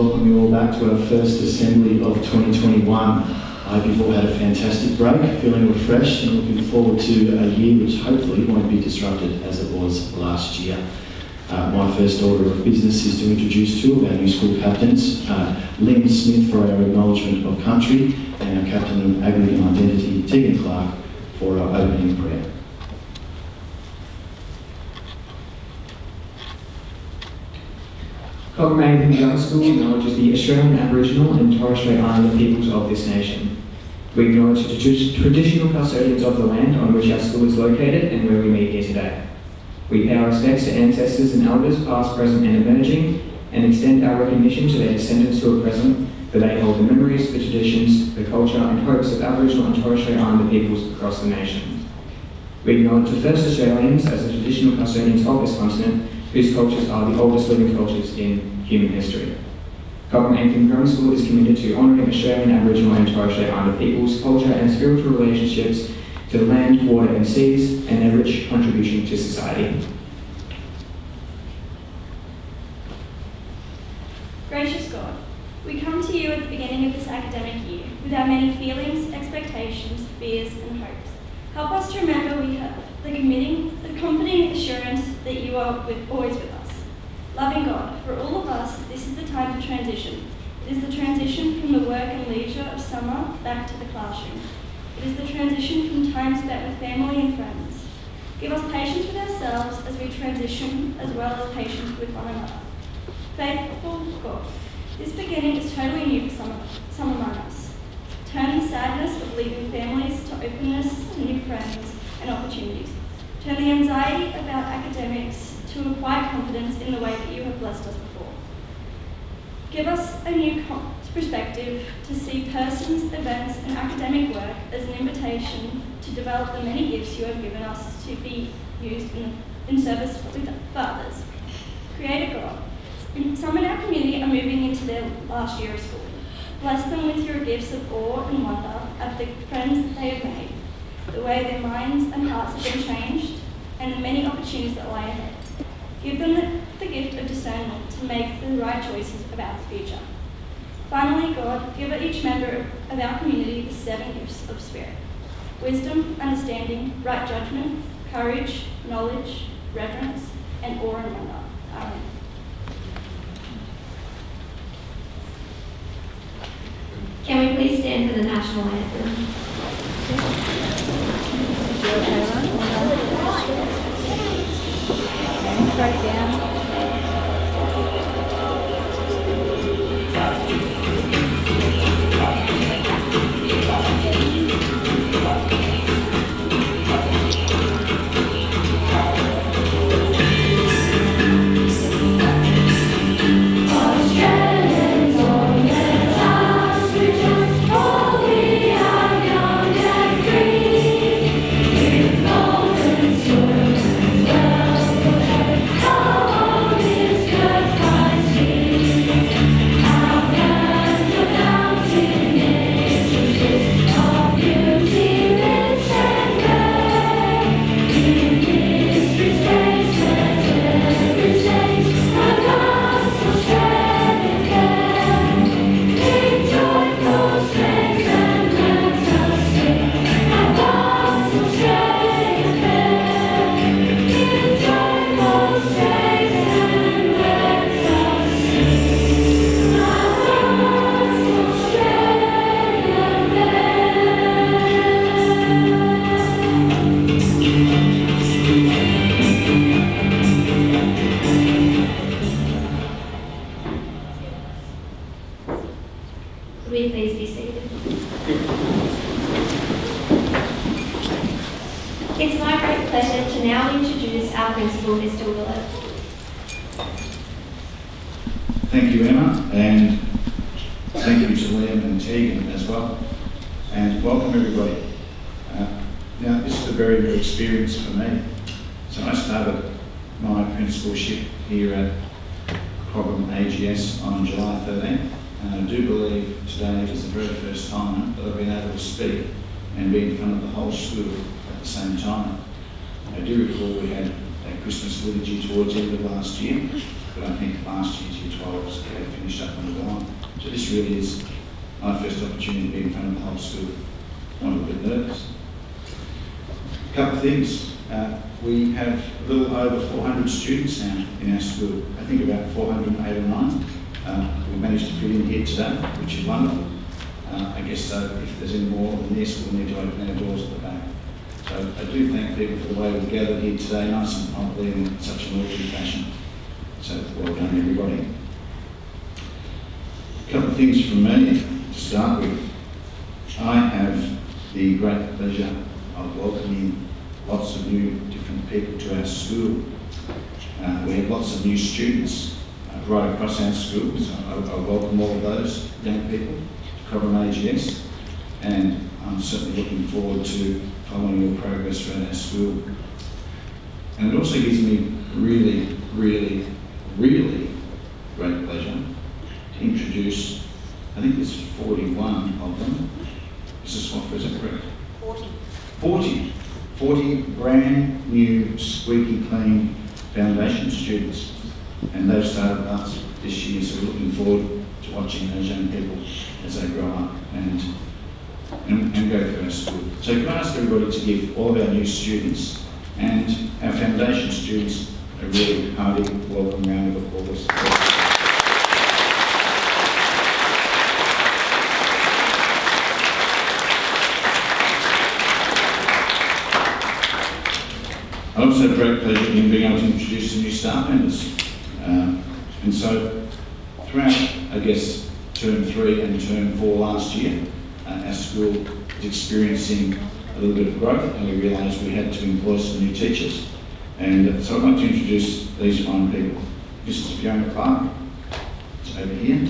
welcome you all back to our first Assembly of 2021. I hope you've all had a fantastic break, feeling refreshed and looking forward to a year which hopefully won't be disrupted as it was last year. My first order of business is to introduce two of our new school captains, Lynn Smith for our acknowledgement of country and our captain of Anglican identity, Tegan Clark, for our opening prayer. Cobram Anglican Grammar School acknowledges the Australian Aboriginal and Torres Strait Islander peoples of this nation. We acknowledge the traditional custodians of the land on which our school is located and where we meet here today. We pay our respects to ancestors and elders, past, present and emerging, and extend our recognition to their descendants who are present, for they hold the memories, the traditions, the culture and hopes of Aboriginal and Torres Strait Islander peoples across the nation. We acknowledge the first Australians as the traditional custodians of this continent, whose cultures are the oldest living cultures in human history. Cobram Anglican Grammar School is committed to honouring Australian, Aboriginal and Torres Strait Islander peoples' culture and spiritual relationships to the land, water and seas, and their rich contribution to society. Gracious God, we come to you at the beginning of this academic year with our many feelings, expectations, fears and hopes. Help us to remember we have the comforting assurance that you are always with us. Loving God, for all of us, this is the time for transition. It is the transition from the work and leisure of summer back to the classroom. It is the transition from time spent with family and friends. Give us patience with ourselves as we transition, as well as patience with one another. Faithful God, this beginning is totally new for some among us. Turn the sadness of leaving families to openness to new friends and opportunities. Turn the anxiety about academics to a quiet confidence in the way that you have blessed us before. Give us a new perspective to see persons, events and academic work as an invitation to develop the many gifts you have given us to be used in service for others. Creator God, some in our community are moving into their last year of school. Bless them with your gifts of awe and wonder at the friends that they have made, the way their minds and hearts have been changed, and the many opportunities that lie ahead. Give them the gift of discernment to make the right choices about the future. Finally, God, give each member of our community the 7 gifts of spirit: wisdom, understanding, right judgment, courage, knowledge, reverence, and awe and wonder. Amen. Can we please stand for the national anthem? Straight down. It's my great pleasure to now introduce our principal, Mr. Willett. Thank you, Emma, and thank you to Liam and Tegan as well. And welcome everybody. Now, this is a very new experience for me. So I started my principalship here at Cobram AGS on July 13th, and I do believe today is the very first time that I've been able to speak and be in front of the whole school at the same time. I do recall we had their Christmas liturgy towards the end of last year, but I think last year's Year 12s finished up on the line. So this really is my first opportunity to be in front of the whole school. I'm a bit nervous. A couple of things. We have a little over 400 students now in our school. I think about 408 or 9. We managed to fit in here today, which is wonderful. I guess if there's any more than this, we'll need to open our doors at the back. So I do thank people for the way we've gathered here today, nice and promptly in such an orderly fashion. So well done, everybody. A couple of things from me to start with. I have the great pleasure of welcoming lots of new different people to our school. We have lots of new students right across our school, so I welcome all of those young people to Cobram AGS, and I'm certainly looking forward to following your progress around our school. And it also gives me really, really, really great pleasure to introduce, I think there's 41 of them. Mrs. Swaffer, is that correct? 40 brand new squeaky clean foundation students, and they've started with us this year, so we're looking forward to watching those young people as they grow up and go through our school. So can I ask everybody to give all of our new students and our foundation students a really hearty welcome round of applause. I also have great pleasure in being able to introduce the new staff members. And so throughout, I guess, term 3 and term 4 last year, our school was experiencing a little bit of growth, and we realised we had to employ some new teachers. And so I'd like to introduce these fine people. Mrs. Fiona Clark is over here.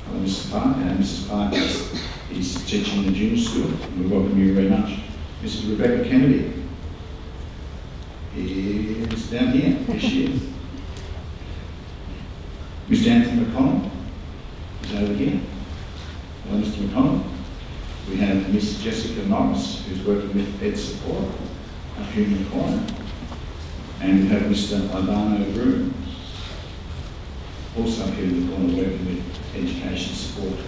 Hello, Mrs. Clark. And Mrs. Clark is teaching in the junior school, and we welcome you very much. Mrs. Rebecca Kennedy is down here. Here she is. Mr. Anthony McConnell is over here. Hello, Mr. McConnell. We have Miss Jessica Norris, who's working with Ed Support up here in the corner. And we have Mr. Albano Broom, also up here in the corner working with Education Support.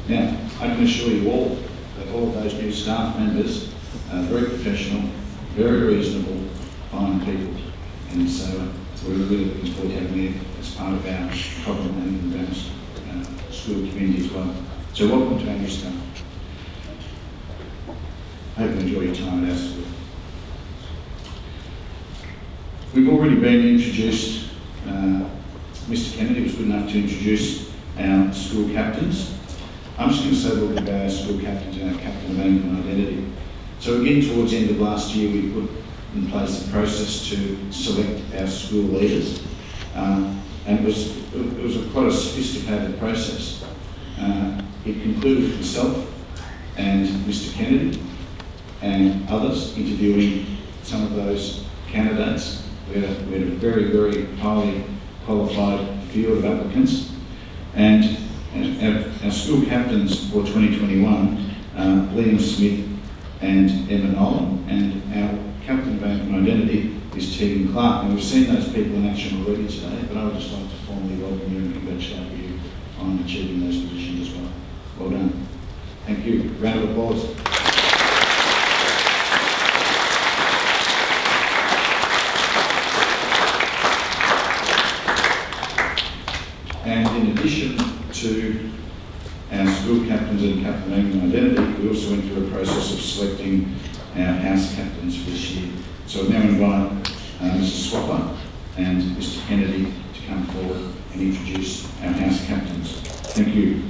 Now, I can assure you all that all of those new staff members are very professional, very reasonable, fine people. And so we're really looking forward to having you as part of our Cobram and Anglican school community as well. So welcome to our new staff. I hope you enjoy your time at our school. We've already been introduced, Mr. Kennedy was good enough to introduce our school captains. I'm just going to say a little bit about our school captains and our captain of Anglican identity. So again, towards the end of last year, we put in place a process to select our school leaders. And it was quite a sophisticated process. It concluded with myself and Mr. Kennedy and others interviewing some of those candidates. We had a very, very highly qualified field of applicants. And our school captains for 2021, Liam Smith and Emma Nolan, and our captain of Anglican Identity is Tegan Clark. And we've seen those people in action already today, but I would just like to formally welcome you and congratulate you on achieving those positions as well. Well done. Thank you. Round of applause. And in addition to our school captains and captain of Anglican Identity, we also went through a process of selecting our house captains for this year. So I now invite Mrs. Swaffer and Mr. Kennedy to come forward and introduce our house captains. Thank you.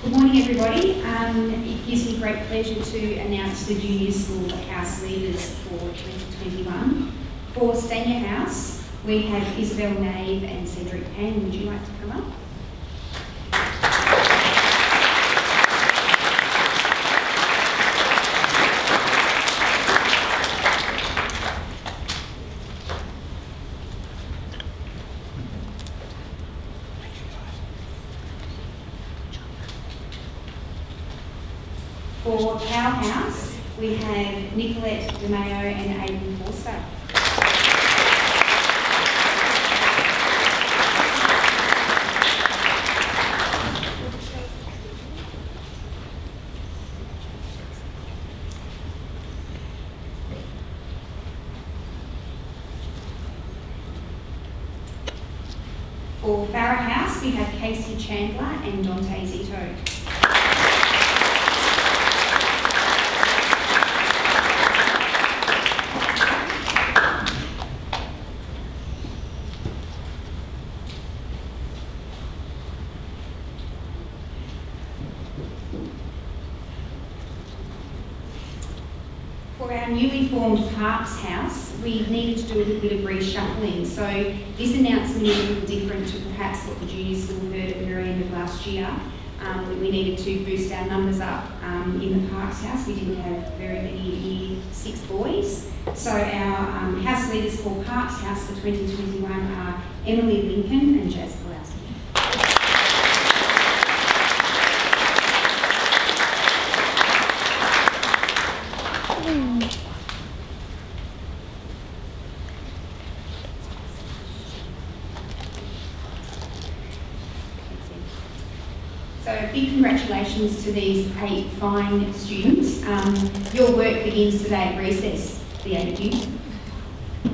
Good morning, everybody. It gives me great pleasure to announce the junior school house leaders for 2021. For Stanier House, we have Isabel Nave and Cedric Pang. Would you like to come up? For Cow House, we have Nicolette DeMayo and Aidan Forster. For Farrah House, we have Casey Chandler and Dante Zito. For our newly formed Parks House, we needed to do a little bit of reshuffling. So this announcement is a little different to perhaps what the junior school heard at the very end of last year. We needed to boost our numbers up in the Parks House. We didn't have very many Year 6 boys. So our house leaders for Parks House for 2021 are Emily Lincoln and Jazz Pulowski. So big congratulations to these 8 fine students. Your work begins today at recess, the 8 of you.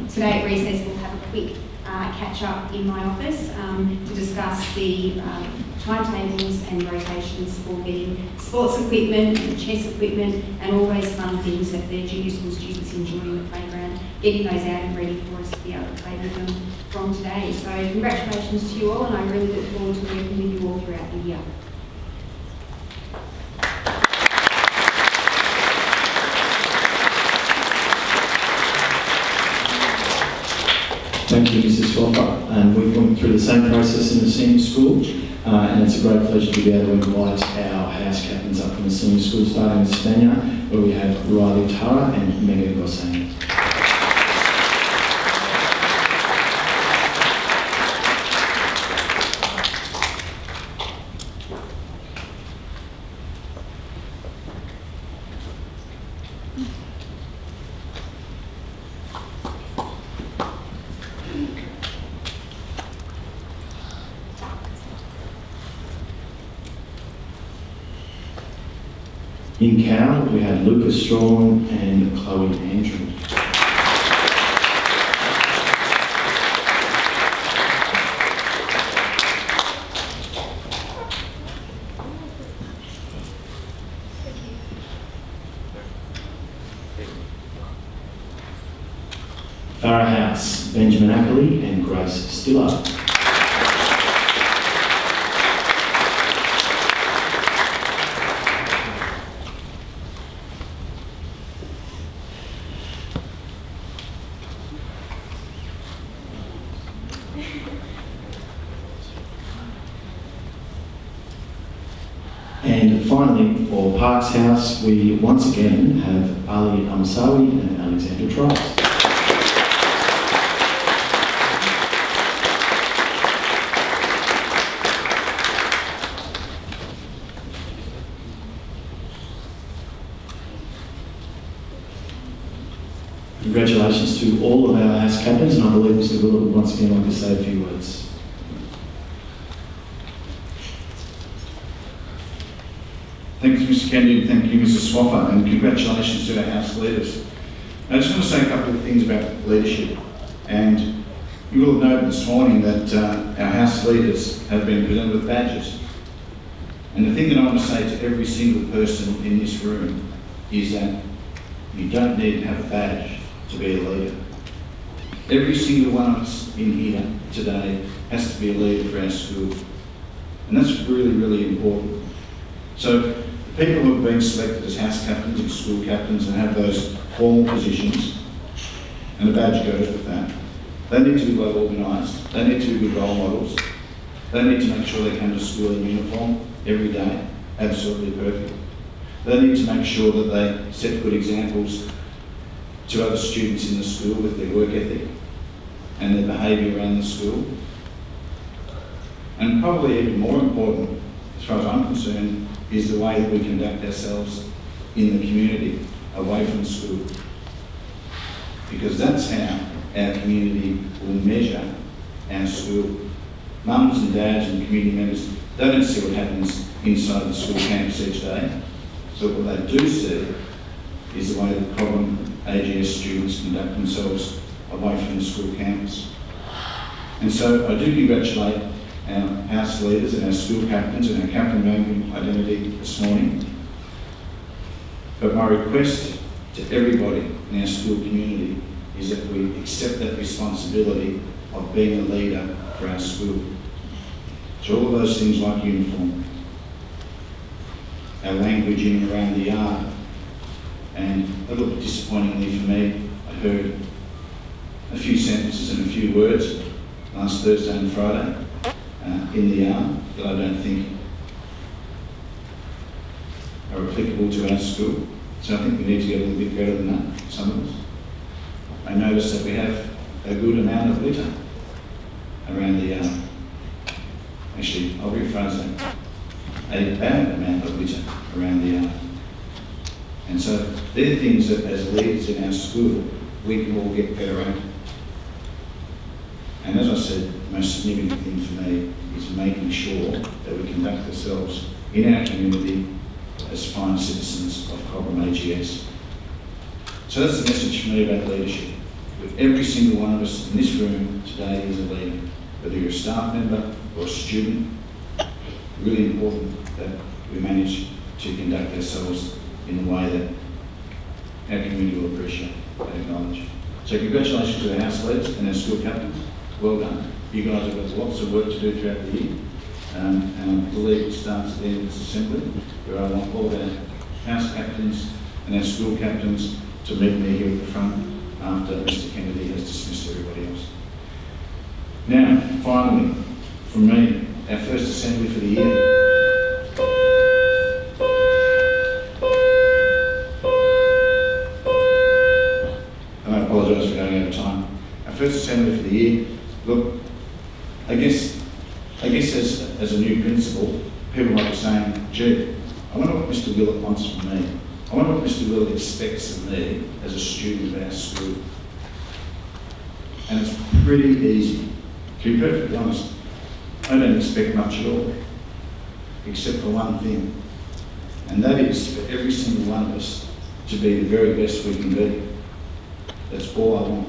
Today at recess we'll have a quick catch up in my office to discuss the timetables and rotations for getting sports equipment, chess equipment and all those fun things that the junior school students enjoy in the playground, getting those out and ready for us to be able to play with them from today. So congratulations to you all, and I really look forward to working with you all throughout the year. Thank you, Mrs. Swaffer. And we've gone through the same process in the senior school, and it's a great pleasure to be able to invite our house captains up from the senior school, starting with Stania, where we have Riley Tara and Megan Gossane. In Cal, we had Lucas Strong and Chloe Andrew. Farrah House, Benjamin Ackley and Grace Stiller. And finally, for Parks House, we once again have Ali Amasawi and Alexandra Trice. Congratulations to all of our house captains, and I believe Mr. Willett would once again like to say a few words. Thanks, Mr. Kennedy, and thank you, Mrs. Swaffer, and congratulations to our house leaders. I just want to say a couple of things about leadership. And you will have noted this morning that our house leaders have been presented with badges. And the thing that I want to say to every single person in this room is that you don't need to have a badge to be a leader. Every single one of us in here today has to be a leader for our school. And that's really, really important. So the people who have been selected as house captains and school captains and have those formal positions, and a badge goes with that, they need to be well organised, they need to be good role models, they need to make sure they come to school in uniform every day, absolutely perfect. They need to make sure that they set good examples to other students in the school with their work ethic and their behaviour around the school. And probably even more important, as far as I'm concerned, is the way that we conduct ourselves in the community. away from school. Because that's how our community will measure our school. Mums and dads and community members, they don't see what happens inside the school campus each day. So what they do see is the way that Cobram AGS students conduct themselves away from the school campus. And so I do congratulate our house leaders and our school captains and our captain of Anglican identity this morning. But my request to everybody in our school community is that we accept that responsibility of being a leader for our school. So all of those things like uniform, our language in and around the yard, and a little bit disappointingly for me, I heard a few sentences and a few words last Thursday and Friday in the yard that I don't think are applicable to our school. So I think we need to get a little bit better than that, some of us. I noticed that we have a good amount of litter around the yard. Actually, I'll rephrase that. A bad amount of litter around the yard. And so they're things that as leaders in our school, we can all get better at. And as I said, the most significant thing for me is making sure that we conduct ourselves in our community as fine citizens of Cobram AGS. So that's the message for me about leadership. With every single one of us in this room today is a leader. Whether you're a staff member or a student, really important that we manage to conduct ourselves in a way that our community will appreciate and acknowledge. So congratulations to the house leaders and our school captains. Well done. You guys have got lots of work to do throughout the year. And I believe it starts at the end of this assembly, where I want all of our house captains and our school captains to meet me here at the front after Mr. Kennedy has dismissed everybody else. Now, finally, from me, our first assembly for the year. And I apologise for going over time. Our first assembly for the year. Look, I guess as a new principal, people might be saying, gee, I wonder what Mr. Willett wants from me. I wonder what Mr. Willett expects of me as a student of our school. And it's pretty easy. To be perfectly honest, I don't expect much at all, except for one thing. And that is for every single one of us to be the very best we can be. That's all I want.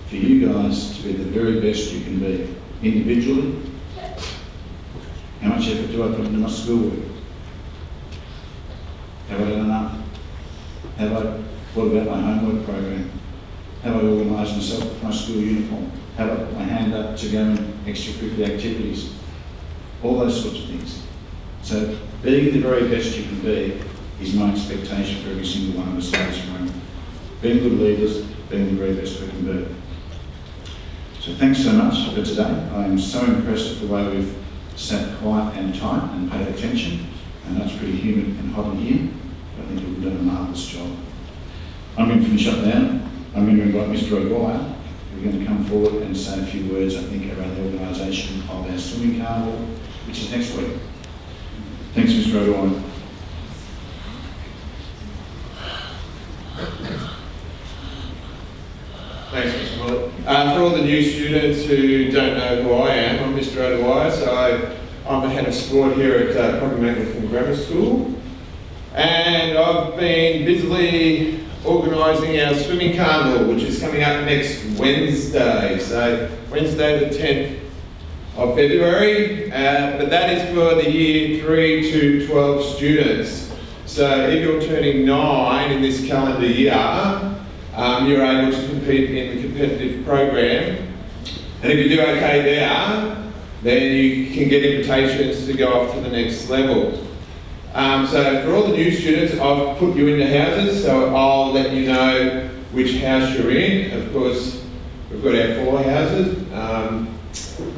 For you guys to be the very best you can be. Individually, how much effort do I put into my schoolwork? Have I done enough? Have I thought about my homework program? Have I organised myself with my school uniform? Have I put my hand up to go in extracurricular activities? All those sorts of things. So being the very best you can be is my expectation for every single one of us in this room. Being good leaders, being the very best we can be. So thanks so much for today. I am so impressed with the way we've sat quiet and tight and paid attention. I know it's pretty humid and hot in here, but I think we've done a marvellous job. I'm going to finish up now. I'm going to invite Mr. O'Dwyer, who's going to come forward and say a few words, I think, around the organisation of our swimming carnival, which is next week. Thanks, Mr. O'Dwyer. Thanks, Mr. Willett. For all the new students who don't know who I am, I'm Mr. O'Dwyer, so I'm the head of sport here at Cobram Anglican Grammar School. And I've been busily organising our swimming carnival, which is coming up next Wednesday. So Wednesday the 10th of February, but that is for the year 3 to 12 students. So if you're turning 9 in this calendar year, you're able to compete in the competitive program. And if you do okay there, then you can get invitations to go off to the next level. So for all the new students, I've put you into houses, so I'll let you know which house you're in. Of course, we've got our 4 houses,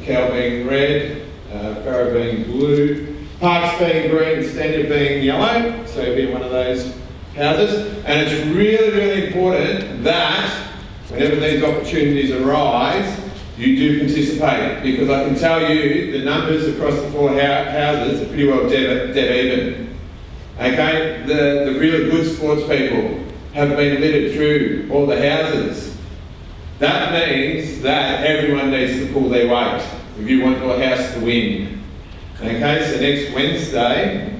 Cal being red, Farrow being blue, Parks being green, and Standard being yellow, so you'll be in one of those houses. And it's really, really important that whenever these opportunities arise, you do participate, because I can tell you the numbers across the 4 houses are pretty well dead even. Okay, the really good sports people have been littered through all the houses. That means that everyone needs to pull their weight if you want your house to win. Okay, so next Wednesday,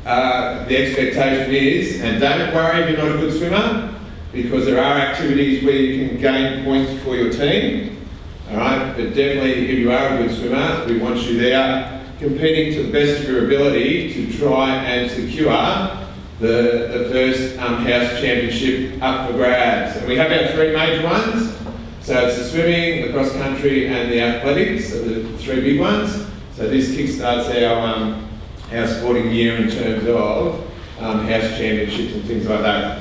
the expectation is, and don't worry if you're not a good swimmer, because there are activities where you can gain points for your team. Alright, but definitely if you are a good swimmer, we want you there competing to the best of your ability to try and secure the first house championship up for grabs. And we have our three major ones. So it's the swimming, the cross country and the athletics, so the three big ones. So this kickstarts our sporting year in terms of house championships and things like that.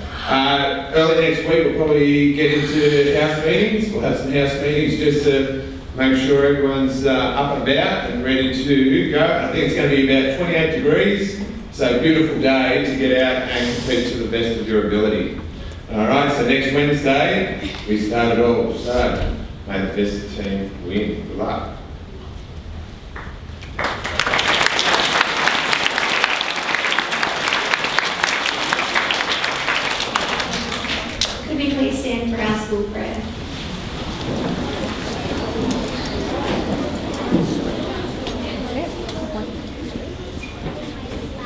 Early next week we'll probably get into house meetings. We'll have some house meetings just to make sure everyone's up and about and ready to go. I think it's going to be about 28 degrees, so a beautiful day to get out and compete to the best of your ability. Alright, so next Wednesday we start it all. So may the best team win. Good luck. Could we please stand for our school prayer?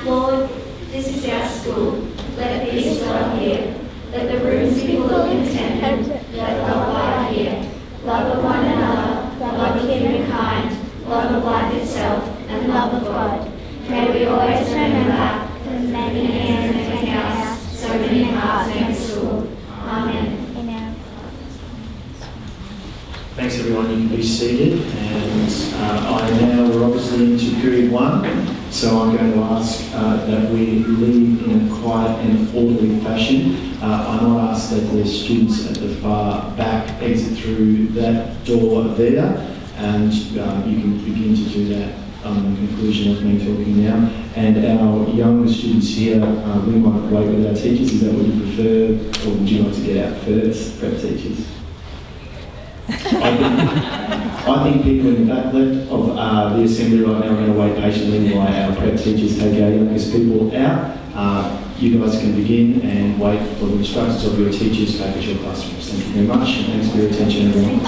Lord, this is our school. Let peace dwell here. Let the rooms be full of contentment. Let love abide here. Love of one another, love of humankind, love of life itself, and love of God. May we always remember, many hands make a house, so many hearts make a school. Amen. Thanks everyone, you can be seated, and we're obviously into period one, so I'm going to ask that we leave in a quiet and orderly fashion. I might ask that the students at the far back exit through that door there, and you can begin to do that on the conclusion of me talking now. And our younger students here, we might wait with our teachers. Is that what you prefer, or would you like to get out first, prep teachers? I think people in the back left of the assembly right now are going to wait patiently while our prep teachers take our youngest people out. You guys can begin and wait for the instructions of your teachers back at your classrooms. Thank you very much, and thanks for your attention, everyone.